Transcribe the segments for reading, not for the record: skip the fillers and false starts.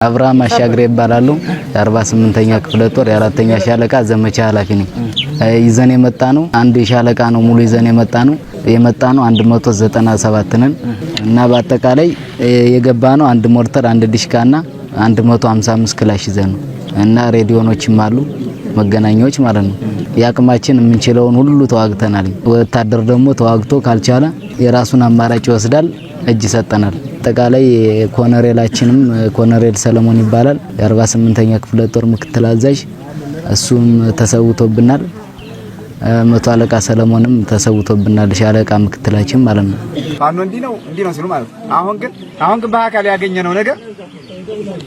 አብርሃም አሻግሬ ይባላሉ። የ48ኛ ክፍለ ጦር የ4ኛ ሻለቃ ዘመቻ ኃላፊ ነኝ። ይዘን የመጣ ነው አንድ ሻለቃ ነው ሙሉ ይዘን የመጣ ነው 197 ነን እና በአጠቃላይ የገባ ነው አንድ ሞርተር አንድ ዲሽካና 155 ክላሽ ይዘን ነው እና ሬዲዮኖችም አሉ መገናኛዎች ማለት ነው። ያቅማችን የምንችለውን ሁሉ ተዋግተናል። ወታደር ደግሞ ተዋግቶ ካልቻለ የራሱን አማራጭ ይወስዳል፣ እጅ ሰጠናል። አጠቃላይ ኮሎኔላችንም ኮሎኔል ሰለሞን ይባላል የ48ኛ ክፍለ ጦር ምክትል አዛዥ እሱም ተሰውቶብናል። መቶ አለቃ ሰለሞንም ተሰውቶብናል ሻለቃ ምክትላችን ማለት ነው። ፋኖ እንዲህ ነው ሲሉ ማለት አሁን ግን በአካል ያገኘነው ነገር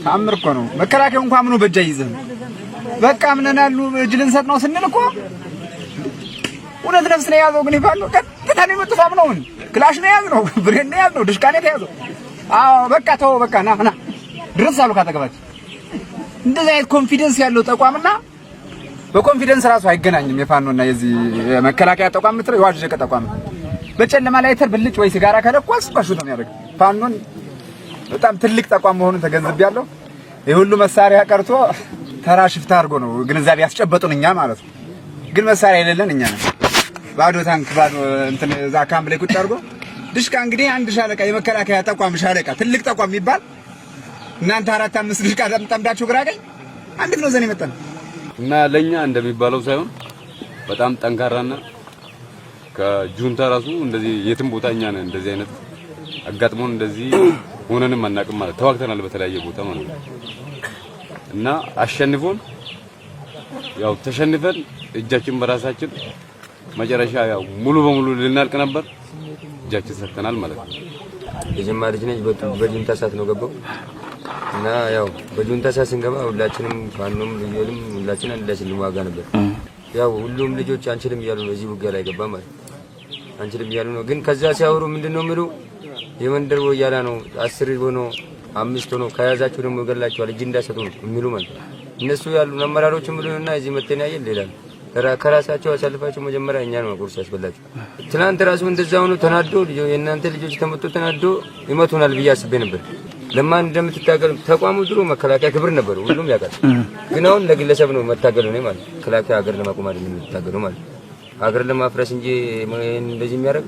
ታምር እኮ ነው። መከላከያው እንኳን ምኑ በእጃ ይዘን በቃ ምንናሉ እጅልን ሰጥ ነው ስንል እኮ እውነት ነፍስ ነው ያዘው። ግን ይፋሉ ቀጥታ ነው የመጡት ነው ክላሽ ነው ያዘው ብሬን ነው ያዘው ድሽቃኔ ያዘው። አዎ በቃ ተው በቃ ና ድረስ አሉ ካጠገባችን። እንደዚህ አይነት ኮንፊደንስ ያለው ተቋምና በኮንፊደንስ ራሱ አይገናኝም። የፋኖና የዚህ መከላከያ ተቋም ምትረ የዋጀቀ ተቋም በጨለማ ላይ ተርብልጭ ወይ ሲጋራ ከለኳስ ባሹ ነው የሚያደርግ። ፋኖን በጣም ትልቅ ተቋም መሆኑን ተገንዝቤያለሁ። የሁሉ መሳሪያ ቀርቶ ተራ ሽፍታ አድርጎ ነው ግንዛቤ ያስጨበጡን እኛ ማለት ነው። ግን መሳሪያ የሌለን እኛ ነን። ባዶ ታንክ ባዶ እንትን እዛ ካምፕ ላይ ቁጭ አድርጎ ድሽቃ እንግዲህ አንድ ሻለቃ የመከላከያ ተቋም ሻለቃ ትልቅ ተቋም የሚባል እናንተ 4-5 ድሽቃ ተምጣምዳችሁ ግራገኝ አንድ ነው ዘኔ መጣን እና ለኛ እንደሚባለው ሳይሆን በጣም ጠንካራና ከጁንታ ራሱ እንደዚህ የትም ቦታ እኛ ነን እንደዚህ አይነት አጋጥሞን እንደዚህ ሆነንም አናውቅም ማለት ተዋግተናል በተለያየ ቦታ ማለት ነው። እና አሸንፎን ያው ተሸንፈን እጃችን በራሳችን መጨረሻ ያው ሙሉ በሙሉ ልናልቅ ነበር እጃችን ሰጥተናል ማለት ነው። የጀማ ልጅ ነኝ በጁንታ ሰዓት ነው ገባው እና ያው በጁንታ ሰዓት ስንገባ ሁላችንም ፋኖም ልዩልም ሁላችንም እንደዚህ ዋጋ ነበር። ያው ሁሉም ልጆች አንችልም እያሉ ነው እዚህ ውጊያ ላይ ገባ ማለት አንችልም እያሉ ነው። ግን ከዛ ሲያወሩ ምንድነው የሚሉ የመንደር ወያላ ነው 10 ሆኖ 5 ሆኖ ከያዛችሁ ደግሞ ይገላችኋል እጅ እንዳሰጡ ነው የሚሉ ማለት እነሱ ያሉ አመራሮች የሚሉና እዚህ መተን ያየል ሌላ ከራሳቸው አሳልፋቸው መጀመሪያ እኛ ነው ቁርስ ያስበላችሁ። ትናንት ራሱ እንደዛው ነው ተናዶ የእናንተ ልጆች ተመጡ ተናዶ ይመቱናል ብዬ አስቤ ነበር። ለማን እንደምትታገል ተቋሙ ድሮ መከላከያ ክብር ነበር ሁሉም ያውቃል። ግን አሁን ለግለሰብ ነው መታገል ነው ማለት መከላከያ ሀገር ለማቆም አይደለም የምትታገለው ማለት ሀገር ለማፍረስ እንጂ እንደዚህ የሚያደርግ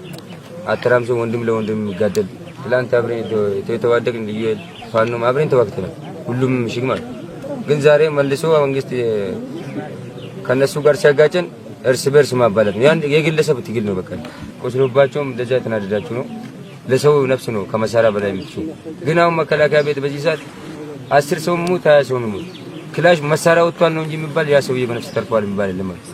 አተራምሶ ወንድም ለወንድም የሚጋደል ትላንት አብረን የተዋደቅን ልዩ ፋኖ አብረን ተዋግተናል ሁሉም ምሽግ ማለት ግን ዛሬ መልሶ መንግስት ከነሱ ጋር ሲያጋጨን እርስ በርስ ማባላት ነው። ያን የግለሰብ ትግል ነው። በቃ ቆስሎባቸውም እንደዛ ተናደዳችሁ ነው ለሰው ነፍስ ነው ከመሳሪያ በላይ የምትችሉ። ግን አሁን መከላከያ ቤት በዚህ ሰዓት 10 ሰው ሙት 20 ሰው ሙት ክላሽ መሳሪያ ወጥቷል ነው እንጂ የሚባል ያ ሰውዬ በነፍስ ተርፏል የሚባል የለም ማለት